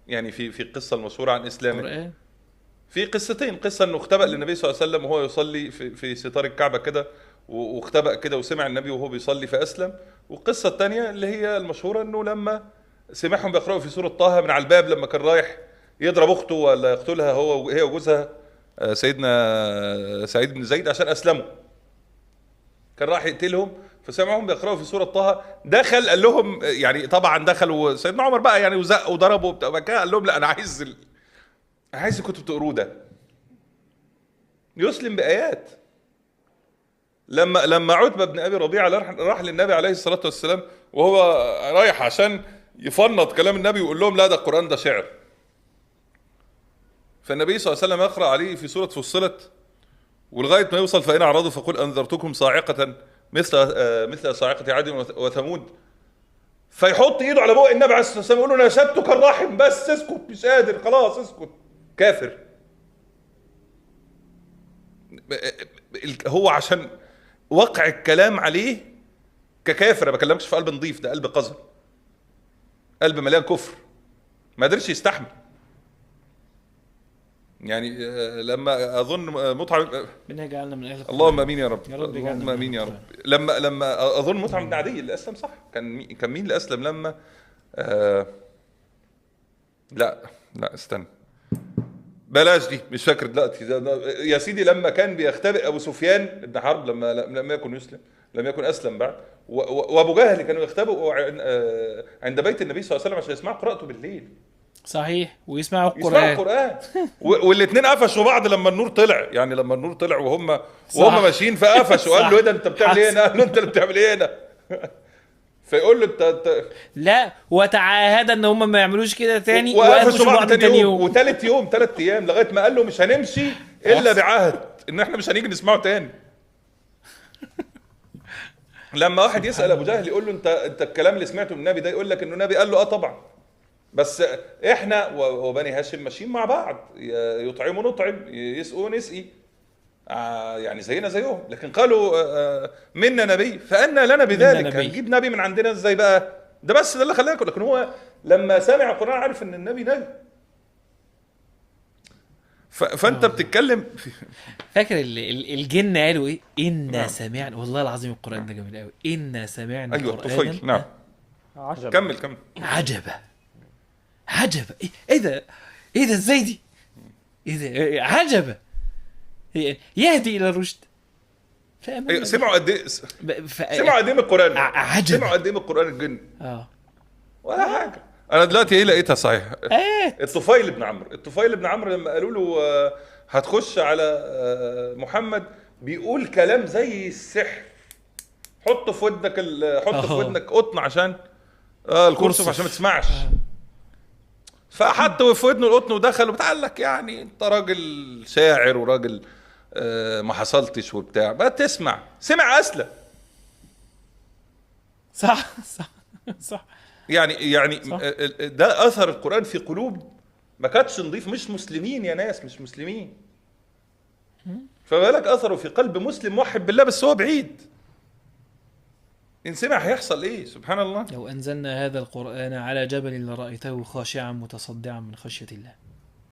يعني في القصة المشهورة عن إسلامه. قرآن. في قصتين، قصة انه اختبأ للنبي صلى الله عليه وسلم وهو يصلي في ستار الكعبة كده، واختبأ كده وسمع النبي وهو بيصلي فأسلم. والقصة الثانية اللي هي المشهورة انه لما سمعهم بيقرأوا في سورة طه من على الباب، لما كان رايح يضرب اخته ولا يقتلها هي وجوزها سيدنا سعيد بن زيد عشان اسلموا، كان راح يقتلهم، فسمعهم بيقرأوا في سورة طه، دخل قال لهم، يعني طبعا دخلوا سيدنا عمر بقى يعني وزق وضربوا وبتاع، قال لهم لا انا عايز كنتوا بتقروه ده يسلم بآيات. لما عتبة بن أبي ربيعة راح للنبي عليه الصلاة والسلام وهو رايح عشان يفنط كلام النبي ويقول لهم لا ده القرآن ده شعر، فالنبي صلى الله عليه وسلم يقرأ عليه في سورة فصلت ولغاية ما يوصل فإن أعرضوا فقل أنذرتكم صاعقة مثل صاعقة عاد وثمود، فيحط إيده على بوق النبي عليه الصلاة والسلام يقول له نشدتك الرحم بس اسكت، مش قادر خلاص اسكت، كافر. هو عشان وقع الكلام عليه ككافر، ما بكلمكش في قلب نظيف، ده قلب قذر، قلب مليان كفر، ما قدرش يستحمل. يعني لما اظن مطعم، ربنا يجعلنا من اهل القرآن. اللهم امين يا رب، يا رب يجعلنا اللهم من امين يا أهل رب. القرآن. لما اظن مطعم بن عدي اللي اسلم، صح؟ كان مين اللي اسلم لما آه لا لا استنى، بلاش دي، مش فاكر دلوقتي يا سيدي. لما كان بيختبئ ابو سفيان بن حرب لم يكن يسلم، لم يكن اسلم بعد، وابو جهل كانوا يختبئوا عند بيت النبي صلى الله عليه وسلم عشان يسمعوا قراءته بالليل، صحيح، ويسمعوا يسمعوا القرآن. القران. والاثنين قفشوا بعض لما النور طلع، يعني لما النور طلع وهم صح. ماشيين فقفشوا، قال له ايه ده انت بتعمل ايه هنا؟ قال له انت اللي بتعمل ايه هنا؟ فيقول له انت لا، وتعاهد ان هم ما يعملوش كده تاني، وقفشوا بعض تاني تاني يوم يوم. وثالث يوم 3 ايام، لغايه ما قال له مش هنمشي الا بعهد ان احنا مش هنيجي نسمعه تاني. لما واحد يسال ابو جهل يقول له انت الكلام اللي سمعته من النبي ده، يقول لك انه النبي قال له اه طبعا، بس احنا وبني هاشم ماشيين مع بعض، يطعموا نطعم، يسقوا نسقي، يعني زينا زيهم، لكن قالوا منا نبي فأنا لنا بذلك، نبي. هنجيب نبي من عندنا ازاي بقى؟ ده بس ده اللي خلاه ياكل، لكن هو لما سمع القرآن عارف ان النبي نبي. فانت بتتكلم فاكر الجن قالوا ايه؟ إنا نعم. سمعنا، والله العظيم القرآن ده جميل قوي، إنا سمعنا ايوه قرآنا الطفيل، نعم. عجب. كمل. عجبا. عجبا، ايه ده؟ ايه ده ازاي دي؟ ايه ده؟ عجبا يهدي الى الرشد. أيوة، سمعوا قد ايه؟ سمعوا سمعوا قد ايه من القرآن؟ عجبا. سمعوا قد ايه من القرآن الجن؟ اه ولا حاجة. انا دلوقتي ايه لقيتها صحيح؟ ايه الطفيل بن عمرو لما قالوا له هتخش على محمد بيقول كلام زي السحر، حط في ودنك قطن عشان الكرسف عشان ما تسمعش، فحط في ودنه القطن ودخل وبتقال لك يعني انت راجل شاعر وراجل ما حصلتش وبتاع، بقى تسمع، سمع اسلم. صح صح صح. يعني صح. ده اثر القرآن في قلوب ما كانتش نضيف، مش مسلمين يا ناس، مش مسلمين، فما بالك اثره في قلب مسلم موحد بالله بس هو بعيد، ان سمع هيحصل ايه؟ سبحان الله. لو أنزلنا هذا القرآن على جبل لرأيته خاشعا متصدعا من خشية الله.